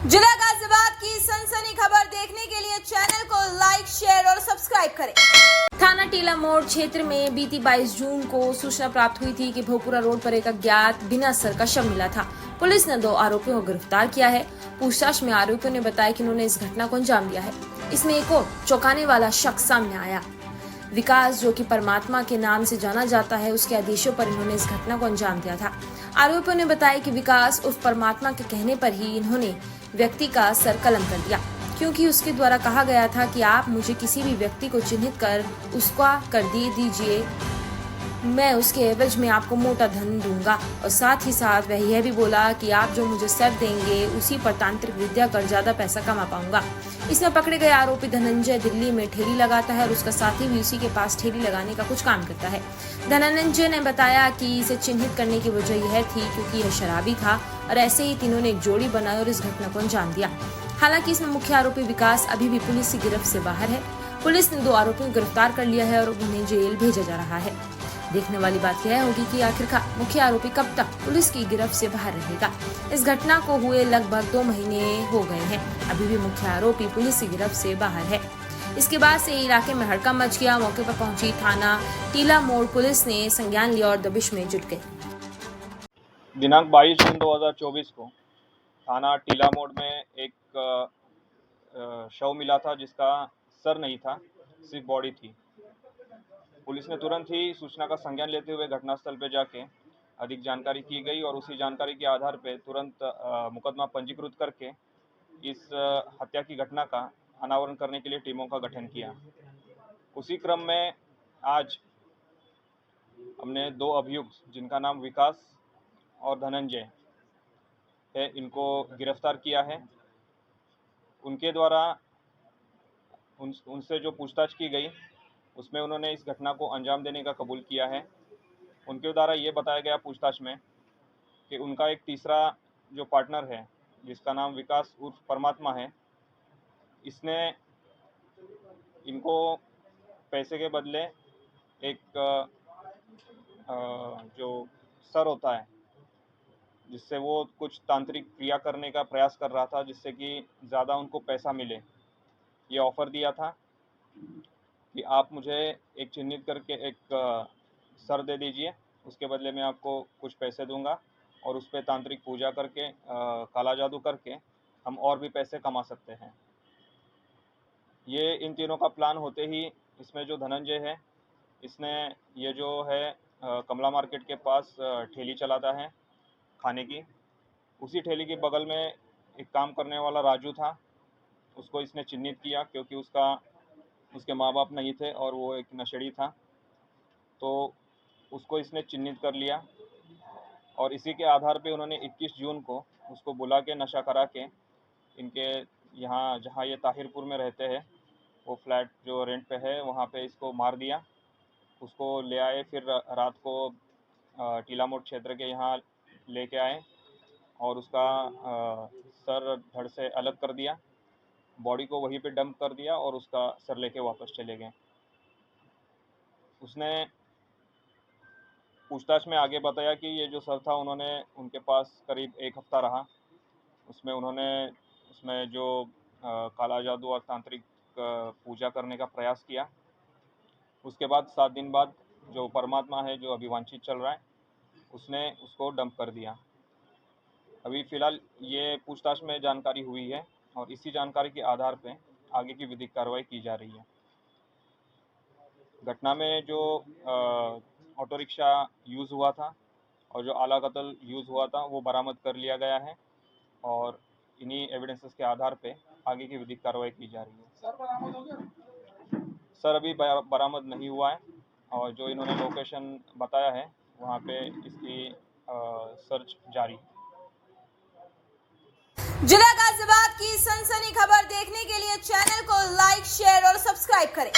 जिला गाजियाबाद की सनसनी खबर देखने के लिए चैनल को लाइक, शेयर और सब्सक्राइब करें। थाना टीला मोड़ क्षेत्र में बीती 22 जून को सूचना प्राप्त हुई थी कि भोपुरा रोड पर एक अज्ञात बिना सर का शव मिला था। पुलिस ने 2 आरोपियों को गिरफ्तार किया है। पूछताछ में आरोपियों ने बताया कि उन्होंने इस घटना को अंजाम दिया है। इसमें एक और चौंकाने वाला शख्स सामने आया। विकास, जो कि परमात्मा के नाम से जाना जाता है, उसके आदेशों पर इन्होंने इस घटना को अंजाम दिया था। आरोपियों ने बताया कि विकास उस परमात्मा के कहने पर ही इन्होंने व्यक्ति का सर कलम कर दिया, क्योंकि उसके द्वारा कहा गया था कि आप मुझे किसी भी व्यक्ति को चिन्हित कर उसका कर दीजिए, मैं उसके एवज में आपको मोटा धन दूंगा। और साथ ही साथ वह यह भी बोला कि आप जो मुझे सर देंगे उसी पर तांत्रिक विद्या कर ज्यादा पैसा कमा पाऊंगा। इसमें पकड़े गए आरोपी धनंजय दिल्ली में ठेली लगाता है और उसका साथी भी उसी के पास ठेली लगाने का कुछ काम करता है। धनंजय ने बताया कि इसे चिन्हित करने की वजह यह थी क्योंकि यह शराबी था और ऐसे ही तीनों ने एक जोड़ी बनाई और इस घटना को अंजाम दिया। हालांकि इसमें मुख्य आरोपी विकास अभी भी पुलिस की गिरफ्त से बाहर है। पुलिस ने 2 आरोपियों को गिरफ्तार कर लिया है और उन्हें जेल भेजा जा रहा है। देखने वाली बात यह होगी कि आखिरकार मुख्य आरोपी कब तक पुलिस की गिरफ्त से बाहर रहेगा। इस घटना को हुए लगभग 2 महीने हो गए हैं, अभी भी मुख्य आरोपी पुलिस की गिरफ्त से बाहर है। इसके बाद से इलाके में हड़कंप मच गया। मौके पर पहुंची थाना टीला मोड़ पुलिस ने संज्ञान लिया और दबिश में जुट गई। दिनांक 22 जून 2024 को थाना टीला मोड़ में एक शव मिला था जिसका सर नहीं था, सिर्फ बॉडी थी। पुलिस ने तुरंत ही सूचना का संज्ञान लेते हुए घटनास्थल पर जाके अधिक जानकारी की गई और उसी जानकारी के आधार पर तुरंत मुकदमा पंजीकृत करके इस हत्या की घटना का अनावरण करने के लिए टीमों का गठन किया। उसी क्रम में आज हमने 2 अभियुक्त, जिनका नाम विकास और धनंजय है, इनको गिरफ्तार किया है। उनके द्वारा उनसे जो पूछताछ की गई उसमें उन्होंने इस घटना को अंजाम देने का कबूल किया है। उनके द्वारा ये बताया गया पूछताछ में कि उनका एक तीसरा जो पार्टनर है, जिसका नाम विकास उर्फ परमात्मा है, इसने इनको पैसे के बदले एक जो सर होता है, जिससे वो कुछ तांत्रिक क्रिया करने का प्रयास कर रहा था जिससे कि ज़्यादा उनको पैसा मिले, ये ऑफ़र दिया था कि आप मुझे एक चिन्हित करके एक सर दे दीजिए, उसके बदले में आपको कुछ पैसे दूंगा और उस पर तांत्रिक पूजा करके काला जादू करके हम और भी पैसे कमा सकते हैं। ये इन तीनों का प्लान होते ही इसमें जो धनंजय है, इसने ये जो है कमला मार्केट के पास ठेली चलाता है खाने की, उसी ठेली के बगल में एक काम करने वाला राजू था, उसको इसने चिन्हित किया क्योंकि उसके माँ बाप नहीं थे और वो एक नशेड़ी था, तो उसको इसने चिन्हित कर लिया और इसी के आधार पे उन्होंने 21 जून को उसको बुला के नशा करा के इनके यहाँ, जहाँ ये ताहिरपुर में रहते हैं, वो फ्लैट जो रेंट पे है वहाँ पे इसको मार दिया। उसको ले आए, फिर रात को टीला मोड़ क्षेत्र के यहाँ लेके आए और उसका सर धड़ से अलग कर दिया, बॉडी को वहीं पे डंप कर दिया और उसका सर लेके वापस चले गए। उसने पूछताछ में आगे बताया कि ये जो सर था, उन्होंने उनके पास करीब 1 हफ्ता रहा। उसमें जो काला जादू और तांत्रिक पूजा करने का प्रयास किया। उसके बाद 7 दिन बाद जो परमात्मा है, जो अभी वांछित चल रहा है, उसने उसको डंप कर दिया। अभी फ़िलहाल ये पूछताछ में जानकारी हुई है और इसी जानकारी के आधार पे आगे की विधिक कार्रवाई की जा रही है। घटना में जो ऑटो रिक्शा यूज़ हुआ था और जो आला कत्ल यूज़ हुआ था वो बरामद कर लिया गया है और इन्हीं एविडेंसेस के आधार पे आगे की विधिक कार्रवाई की जा रही है। सर बरामद हो गया? सर अभी बरामद नहीं हुआ है और जो इन्होंने लोकेशन बताया है वहाँ पे इसकी सर्च जारी है। जिला गाजियाबाद की सनसनी खबर देखने के लिए चैनल को लाइक, शेयर और सब्सक्राइब करें।